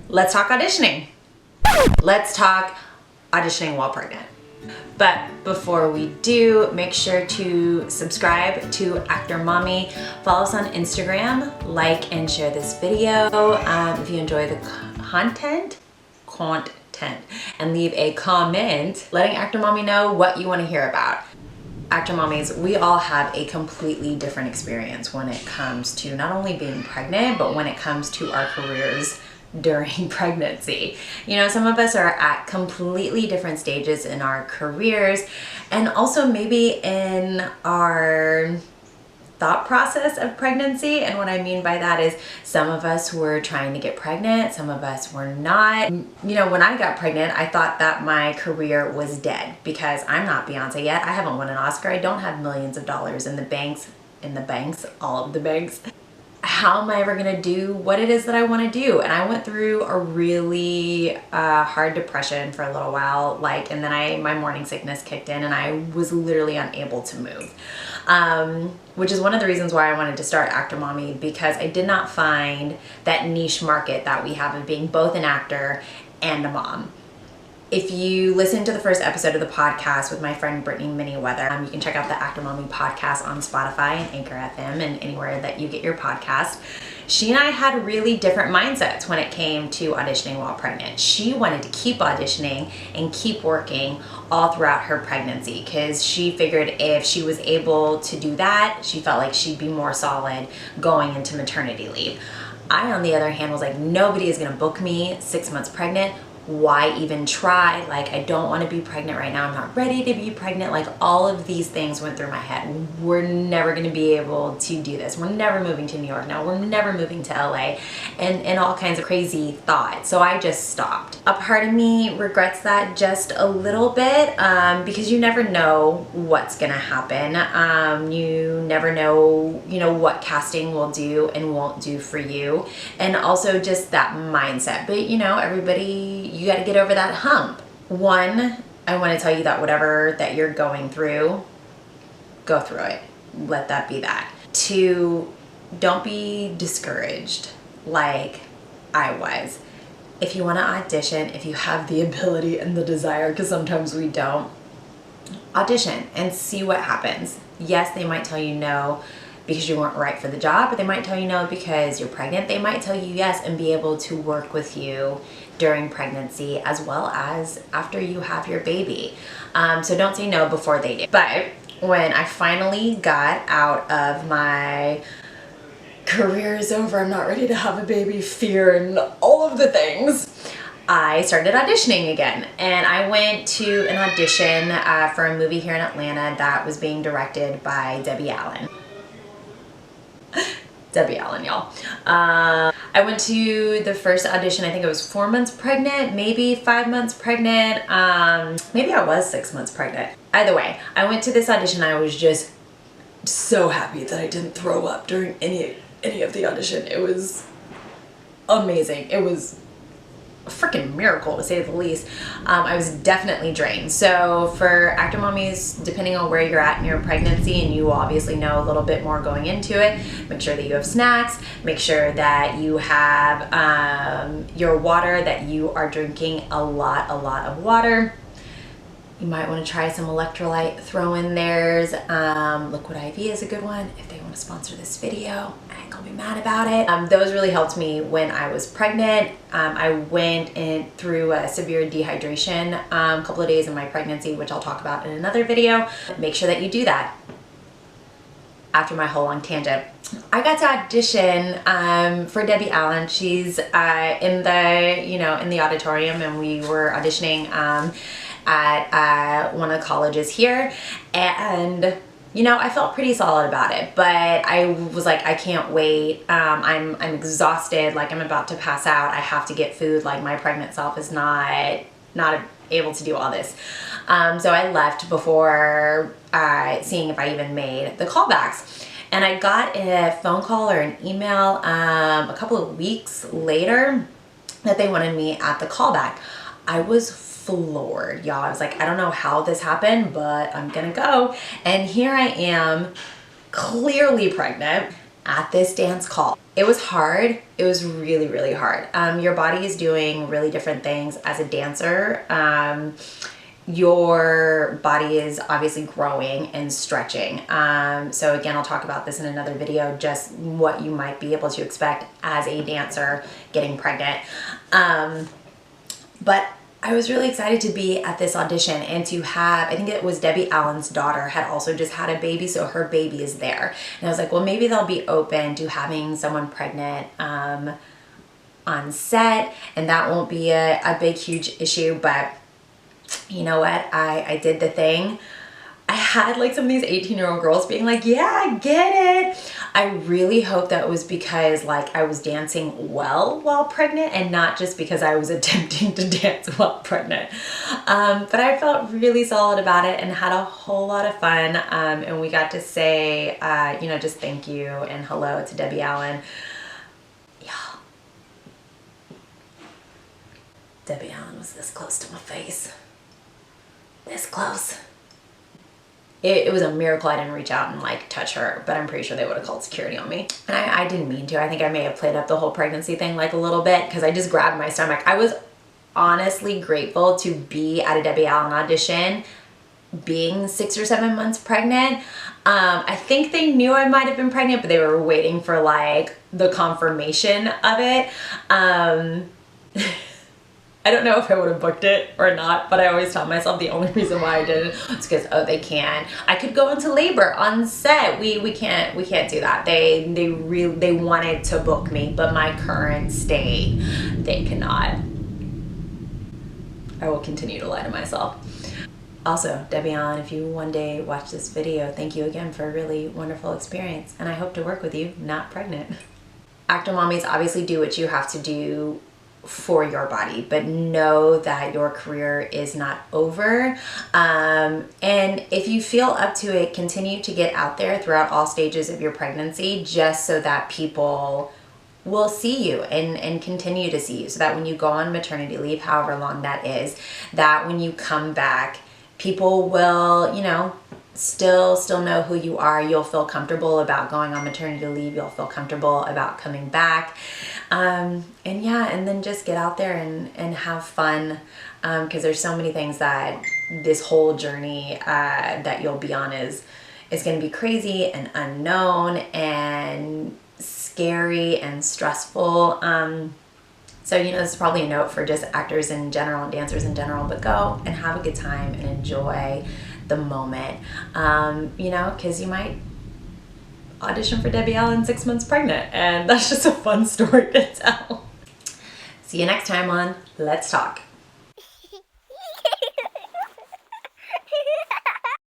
let's talk auditioning. Let's talk auditioning while pregnant. But before we do, make sure to subscribe to Actor Mommy. Follow us on Instagram, like and share this video if you enjoy the content, and leave a comment letting Actor Mommy know what you want to hear about. Actor Mommies, we all have a completely different experience when it comes to not only being pregnant, but when it comes to our careers during pregnancy. You know, some of us are at completely different stages in our careers and also maybe in our thought process of pregnancy. And what I mean by that is some of us were trying to get pregnant, some of us were not. You know, when I got pregnant, I thought that my career was dead because I'm not Beyonce yet. I haven't won an Oscar. I don't have millions of dollars in the banks, all of the banks. How am I ever gonna do what it is that I want to do? And I went through a really hard depression for a little while, and then my morning sickness kicked in and I was literally unable to move, which is one of the reasons why I wanted to start Actor Mommy, because I did not find that niche market that we have of being both an actor and a mom. If you listen to the first episode of the podcast with my friend Brittany Miniweather, you can check out the Actor Mommy podcast on Spotify and Anchor FM and anywhere that you get your podcast. She and I had really different mindsets when it came to auditioning while pregnant. She wanted to keep auditioning and keep working all throughout her pregnancy because she figured if she was able to do that, she felt like she'd be more solid going into maternity leave. I, on the other hand, was like, nobody is gonna book me 6 months pregnant. Why even try? Like, I don't want to be pregnant right now. I'm not ready to be pregnant. Like, all of these things went through my head. We're never going to be able to do this. We're never moving to New York now. We're never moving to LA, and all kinds of crazy thoughts. So I just stopped. A part of me regrets that just a little bit because you never know what's going to happen. You never know, what casting will do and won't do for you. And also just that mindset. But, everybody, you got to get over that hump. One, I want to tell you that whatever that you're going through, go through it. Let that be that. Two, don't be discouraged like I was. If you want to audition, if you have the ability and the desire, because sometimes we don't, audition and see what happens. Yes, they might tell you no because you weren't right for the job, but they might tell you no because you're pregnant. They might tell you yes and be able to work with you during pregnancy as well as after you have your baby. So don't say no before they do. But when I finally got out of my career is over, I'm not ready to have a baby fear and all of the things, I started auditioning again. And I went to an audition for a movie here in Atlanta that was being directed by Debbie Allen. Debbie Allen, y'all. I went to the first audition, I think it was 4 months pregnant, maybe 5 months pregnant, maybe I was 6 months pregnant. Either way, I went to this audition. I was just so happy that I didn't throw up during any of the audition. It was amazing. It was a freaking miracle, to say the least. I was definitely drained. So for Actor Mommies, depending on where you're at in your pregnancy, and you obviously know a little bit more going into it, make sure that you have snacks, make sure that you have your water, that you are drinking a lot of water. You might want to try some electrolyte, throw in theirs. Liquid IV is a good one. If they want to sponsor this video, I ain't gonna be mad about it. Those really helped me when I was pregnant. I went in through a severe dehydration a couple of days in my pregnancy, which I'll talk about in another video. Make sure that you do that. After my whole long tangent, I got to audition for Debbie Allen. She's in the auditorium, and we were auditioning at one of the colleges here, and I felt pretty solid about it, but I was like, I can't wait. I'm exhausted, like I'm about to pass out. I have to get food. Like my pregnant self is not able to do all this. So I left before seeing if I even made the callbacks. And I got a phone call or an email a couple of weeks later that they wanted me at the callback. I was floored, y'all. I was like, I don't know how this happened, but I'm gonna go. And here I am, clearly pregnant. at this dance call. It was hard. It was really, really hard. Your body is doing really different things as a dancer. Your body is obviously growing and stretching. So again, I'll talk about this in another video, just what you might be able to expect as a dancer getting pregnant. But I was really excited to be at this audition and to have, I think it was Debbie Allen's daughter had also just had a baby, so her baby is there. And I was like, well, maybe they'll be open to having someone pregnant on set, and that won't be a big, huge issue. But you know what? I did the thing. I had like some of these 18-year-old girls being like, yeah, I get it. I really hope that was because like I was dancing well while pregnant and not just because I was attempting to dance while pregnant. But I felt really solid about it and had a whole lot of fun. And we got to say, you know, just thank you and hello to Debbie Allen. Yeah. Debbie Allen was this close to my face. This close. It was a miracle I didn't reach out and like touch her, but I'm pretty sure they would have called security on me. And I didn't mean to. I think I may have played up the whole pregnancy thing like a little bit because I just grabbed my stomach. I was honestly grateful to be at a Debbie Allen audition being 6 or 7 months pregnant. I think they knew I might have been pregnant, but they were waiting for like the confirmation of it. I don't know if I would have booked it or not, but I always tell myself the only reason why I didn't was because, oh, they can't. I could go into labor on set. We can't do that. They wanted to book me, but my current state, they cannot. I will continue to lie to myself. Also, Debbie Allen, if you one day watch this video, thank you again for a really wonderful experience, and I hope to work with you not pregnant. Actor mommies, obviously do what you have to do for your body, but know that your career is not over. And if you feel up to it, continue to get out there throughout all stages of your pregnancy, just so that people will see you and continue to see you, so that when you go on maternity leave, however long that is, that when you come back, people will, you know, still know who you are. You'll feel comfortable about going on maternity leave. You'll feel comfortable about coming back. And yeah, and then just get out there and have fun. Because there's so many things that this whole journey that you'll be on is going to be crazy and unknown and scary and stressful. So, you know, this is probably a note for just actors in general and dancers in general, but go and have a good time and enjoy the moment, you know, because you might audition for Debbie Allen 6 months pregnant, and that's just a fun story to tell. See you next time on Let's Talk.